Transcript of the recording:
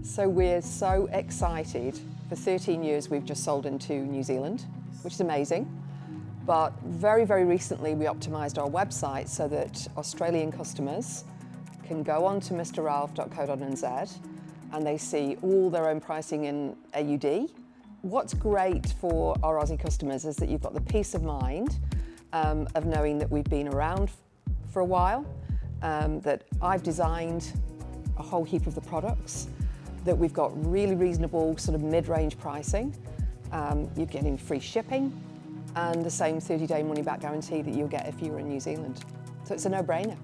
So we're so excited. For 13 years we've just sold into New Zealand, which is amazing. But very, very recently we optimised our website so that Australian customers can go on to mrralph.co.nz and they see all their own pricing in AUD. What's great for our Aussie customers is that you've got the peace of mind of knowing that we've been around for a while, that I've designed a whole heap of the products, that we've got really reasonable sort of mid-range pricing. You're getting free shipping and the same 30-day money-back guarantee that you'll get if you were in New Zealand. So it's a no-brainer.